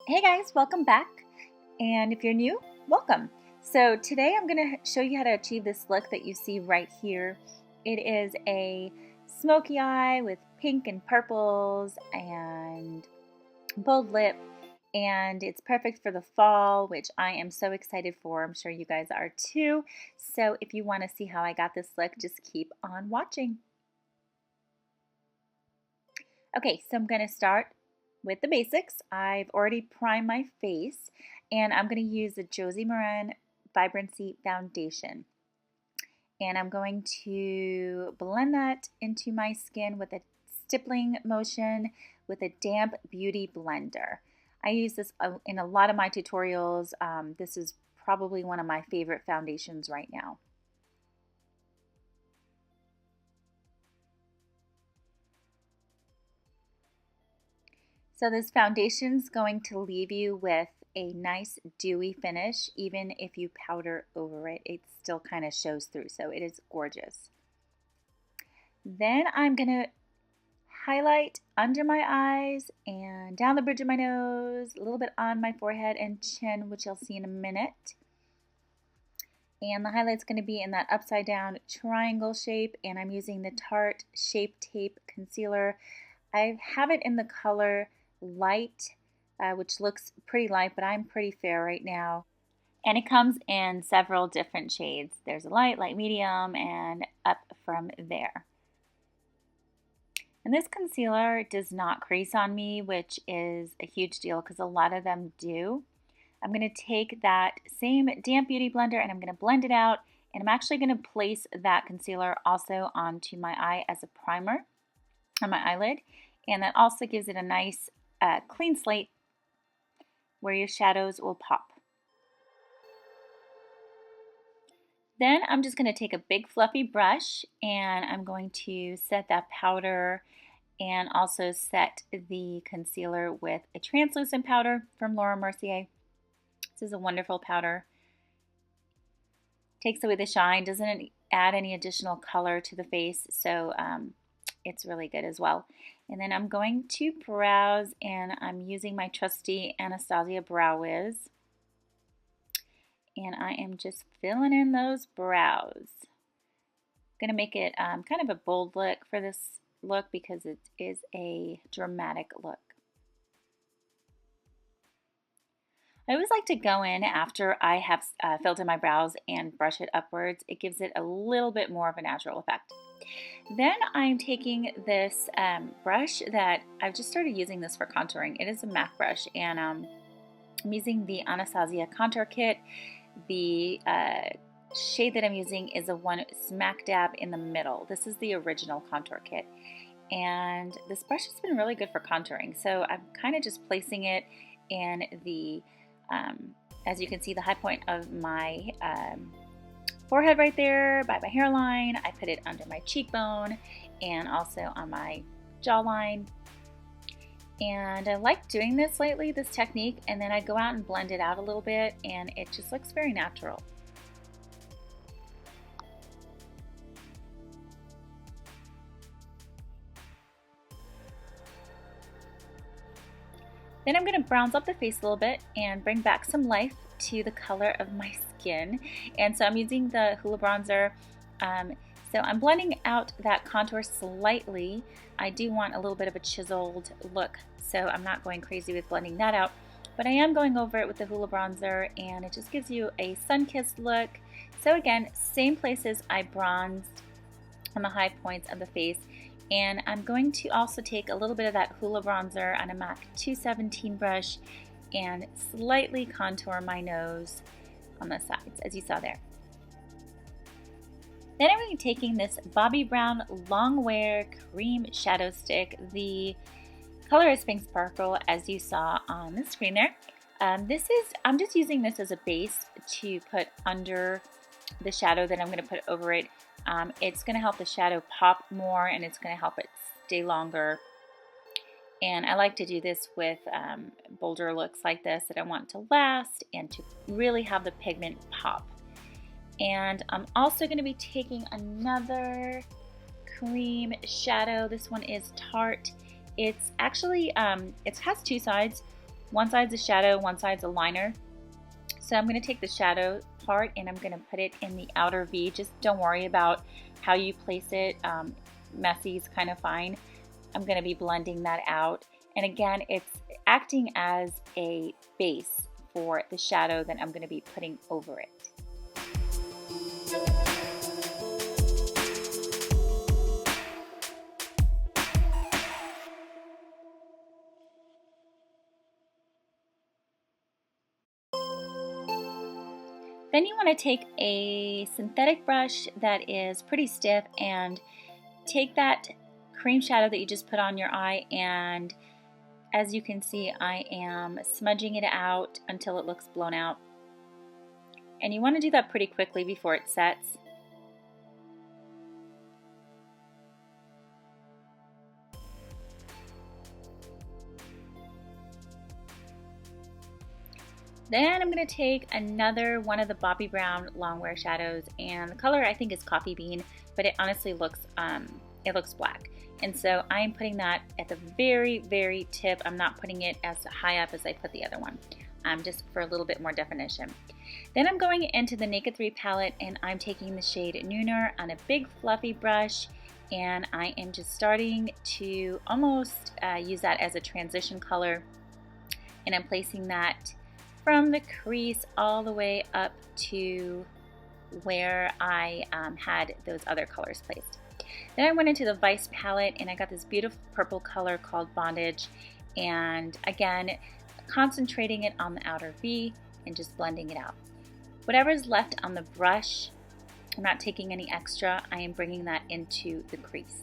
Hey guys, welcome back. And if you're new, welcome. So today I'm going to show you how to achieve this look that you see right here. It is a smoky eye with pink and purples and bold lip. And it's perfect for the fall, which I am so excited for. I'm sure you guys are too. So if you want to see how I got this look, just keep on watching. Okay, so I'm going to start with the basics. I've already primed my face and I'm going to use the Josie Maran Vibrancy foundation. And I'm going to blend that into my skin with a stippling motion with a damp beauty blender. I use this in a lot of my tutorials. This is probably one of my favorite foundations right now. So this foundation is going to leave you with a nice dewy finish. Even if you powder over it, it still kind of shows through, so it is gorgeous. Then I'm going to highlight under my eyes and down the bridge of my nose, a little bit on my forehead and chin, which you'll see in a minute. And the highlight's going to be in that upside down triangle shape, and I'm using the Tarte Shape Tape Concealer. I have it in the color Light, which looks pretty light, but I'm pretty fair right now. And it comes in several different shades. There's a light, light medium, and up from there. And this concealer does not crease on me, which is a huge deal because a lot of them do. I'm going to take that same damp beauty blender and I'm going to blend it out, and I'm actually going to place that concealer also onto my eye as a primer on my eyelid, and that also gives it a nice clean slate where your shadows will pop. Then I'm just going to take a big fluffy brush and I'm going to set that powder and also set the concealer with a translucent powder from Mercier. This is a wonderful powder. Takes away the shine, doesn't add any additional color to the face, so it's really good as well. And then I'm going to brows, and I'm using my trusty Anastasia Brow Wiz. And I am just filling in those brows. Going to make it kind of a bold look for this look because it is a dramatic look. I always like to go in after I have filled in my brows and brush it upwards. It gives it a little bit more of a natural effect. Then I'm taking this brush that I've just started using this for contouring. It is a MAC brush, and I'm using the Anastasia Contour Kit. The shade that I'm using is a one smack dab in the middle. This is the original Contour Kit. And this brush has been really good for contouring. So I'm kind of just placing it in the, as you can see, the high point of my forehead right there by my hairline. I put it under my cheekbone and also on my jawline. And I like doing this lately, this technique, and then I go out and blend it out a little bit and it just looks very natural. Then I'm going to bronze up the face a little bit and bring back some life to the color of my skin. And so I'm using the Hoola Bronzer. So I'm blending out that contour slightly. I do want a little bit of a chiseled look, so I'm not going crazy with blending that out. But I am going over it with the Hoola Bronzer, and it just gives you a sun-kissed look. So again, same places I bronzed on the high points of the face. And I'm going to also take a little bit of that Hoola Bronzer on a MAC 217 brush and slightly contour my nose on the sides, as you saw there. Then I'm going to be taking this Bobbi Brown Long Wear Cream Shadow Stick. The color is Pink Sparkle, as you saw on the screen there. I'm just using this as a base to put under the shadow that I'm going to put over it. It's going to help the shadow pop more, and it's going to help it stay longer. And I like to do this with bolder looks like this that I want to last and to really have the pigment pop. And I'm also going to be taking another cream shadow. This one is Tarte. It's actually, it has two sides. One side's a shadow, one side's a liner. So I'm going to take the shadow part and I'm going to put it in the outer V. Just don't worry about how you place it. Messy is kind of fine. I'm going to be blending that out. And again, it's acting as a base for the shadow that I'm going to be putting over it. Then you want to take a synthetic brush that is pretty stiff and take that cream shadow that you just put on your eye, and as you can see, I am smudging it out until it looks blown out. And you want to do that pretty quickly before it sets. Then I'm going to take another one of the Bobbi Brown Longwear shadows, and the color I think is coffee bean, but it honestly looks black. And so I'm putting that at the very, very tip. I'm not putting it as high up as I put the other one, just for a little bit more definition. Then I'm going into the Naked 3 palette and I'm taking the shade Nooner on a big fluffy brush, and I am just starting to almost use that as a transition color, and I'm placing that from the crease all the way up to where I had those other colors placed. Then I went into the Vice palette and I got this beautiful purple color called Bondage, and again concentrating it on the outer V and just blending it out. Whatever's left on the brush, I'm not taking any extra, I am bringing that into the crease.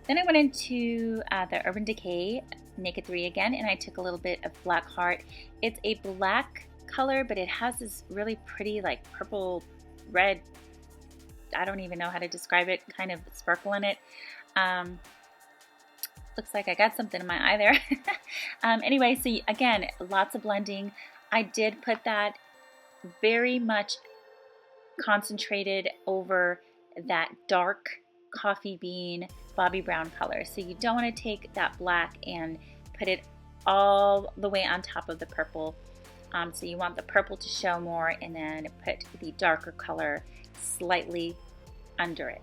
Then I went into the Urban Decay Naked 3 again, and I took a little bit of Blackheart. It's a black color, but it has this really pretty like purple red, I don't even know how to describe it, kind of sparkle in it. Looks like I got something in my eye there. Anyway, so again, lots of blending. I did put that very much concentrated over that dark coffee bean Bobbi Brown color. So you don't want to take that black and put it all the way on top of the purple. So you want the purple to show more and then put the darker color slightly under it.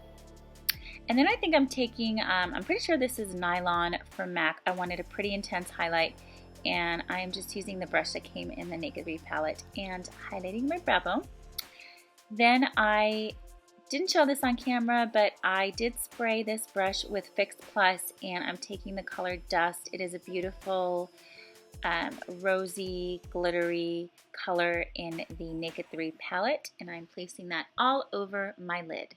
And then I think I'm taking, I'm pretty sure this is Nylon from MAC. I wanted a pretty intense highlight, and I am just using the brush that came in the Naked 3 palette and highlighting my brow bone. Then I didn't show this on camera, but I did spray this brush with Fix Plus, and I'm taking the color Dust. It is a beautiful rosy, glittery color in the Naked 3 palette, and I'm placing that all over my lid.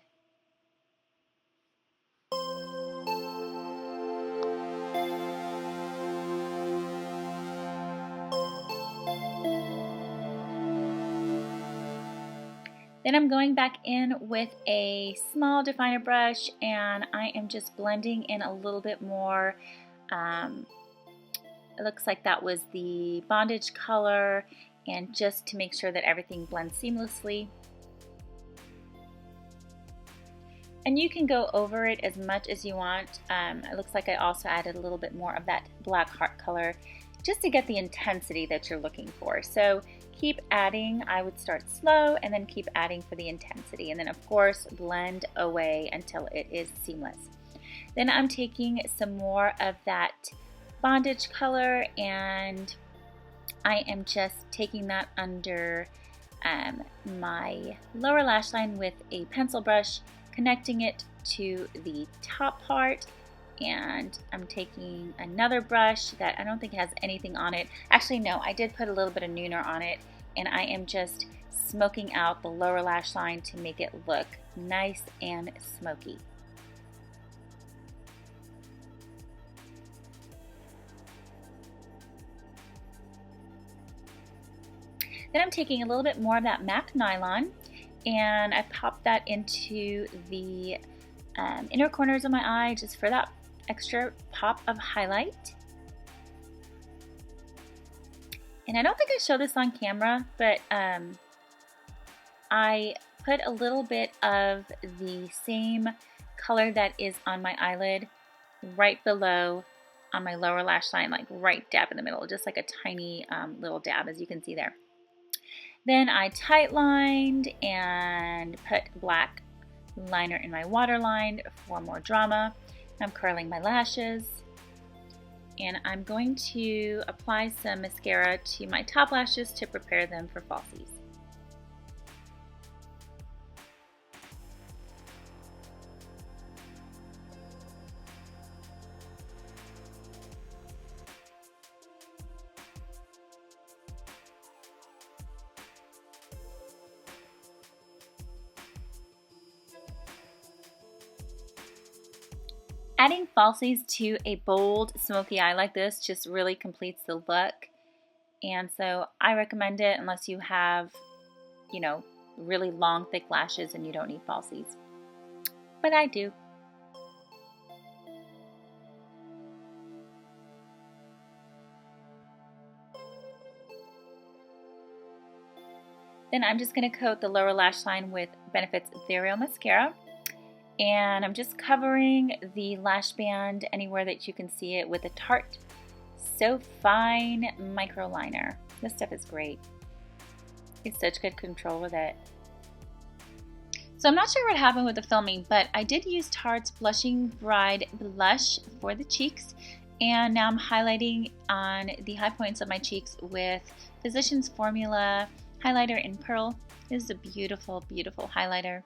Then I'm going back in with a small definer brush, and I am just blending in a little bit more. It looks like that was the Bondage color, and just to make sure that everything blends seamlessly. And you can go over it as much as you want. It looks like I also added a little bit more of that Blackheart color just to get the intensity that you're looking for. So keep adding. I would start slow and then keep adding for the intensity, and then of course blend away until it is seamless. Then I'm taking some more of that Bondage color, and I am just taking that under my lower lash line with a pencil brush, connecting it to the top part. And I'm taking another brush that I don't think has anything on it. Actually, no, I did put a little bit of Nooner on it, and I am just smoking out the lower lash line to make it look nice and smoky. Then I'm taking a little bit more of that MAC Nylon, and I popped that into the inner corners of my eye just for that extra pop of highlight. And I don't think I show this on camera, but I put a little bit of the same color that is on my eyelid right below on my lower lash line, like right dab in the middle, just like a tiny little dab, as you can see there. Then I tight lined and put black liner in my waterline for more drama. I'm curling my lashes, and I'm going to apply some mascara to my top lashes to prepare them for falsies. Adding falsies to a bold smoky eye like this just really completes the look, and so I recommend it unless you have, you know, really long thick lashes and you don't need falsies, but I do. Then I'm just going to coat the lower lash line with Benefit's Ethereal Mascara. And I'm just covering the lash band anywhere that you can see it with a Tarte So Fine micro liner. This stuff is great. It's such good control with it. So I'm not sure what happened with the filming, but I did use Tarte's Blushing Bride Blush for the cheeks. And now I'm highlighting on the high points of my cheeks with Physicians Formula highlighter in Pearl. This is a beautiful, beautiful highlighter.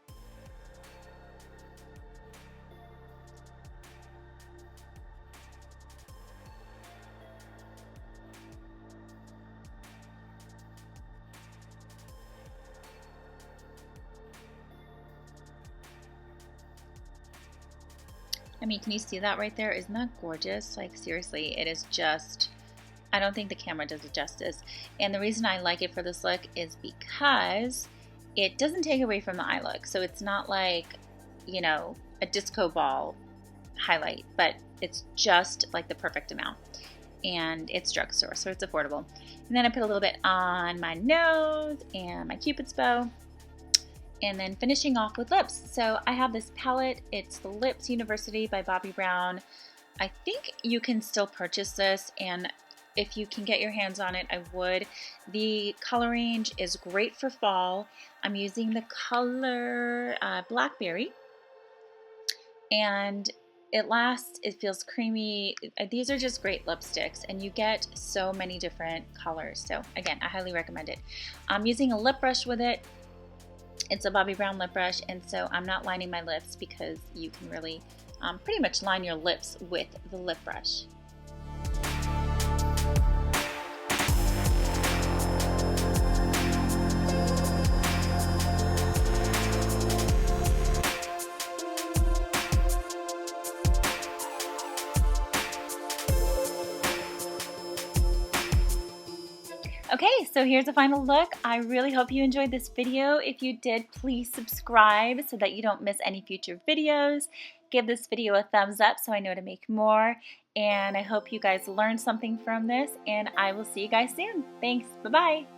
I mean, can you see that right there? Isn't that gorgeous? Like, seriously, it is just, I don't think the camera does it justice. And the reason I like it for this look is because it doesn't take away from the eye look. So it's not like, you know, a disco ball highlight, but it's just like the perfect amount. And it's drugstore, so it's affordable. And then I put a little bit on my nose and my Cupid's bow. And then finishing off with lips. So I have this palette. It's the Lips University by Bobbi Brown. I think you can still purchase this, and if you can get your hands on it, I would. The color range is great for fall. I'm using the color Blackberry, and it lasts. It feels creamy. These are just great lipsticks, and you get so many different colors. So again, I highly recommend it. I'm using a lip brush with it. It's a Bobbi Brown lip brush, and so I'm not lining my lips because you can really pretty much line your lips with the lip brush. Okay, so here's the final look. I really hope you enjoyed this video. If you did, please subscribe so that you don't miss any future videos. Give this video a thumbs up so I know to make more. And I hope you guys learned something from this, and I will see you guys soon. Thanks. Bye-bye.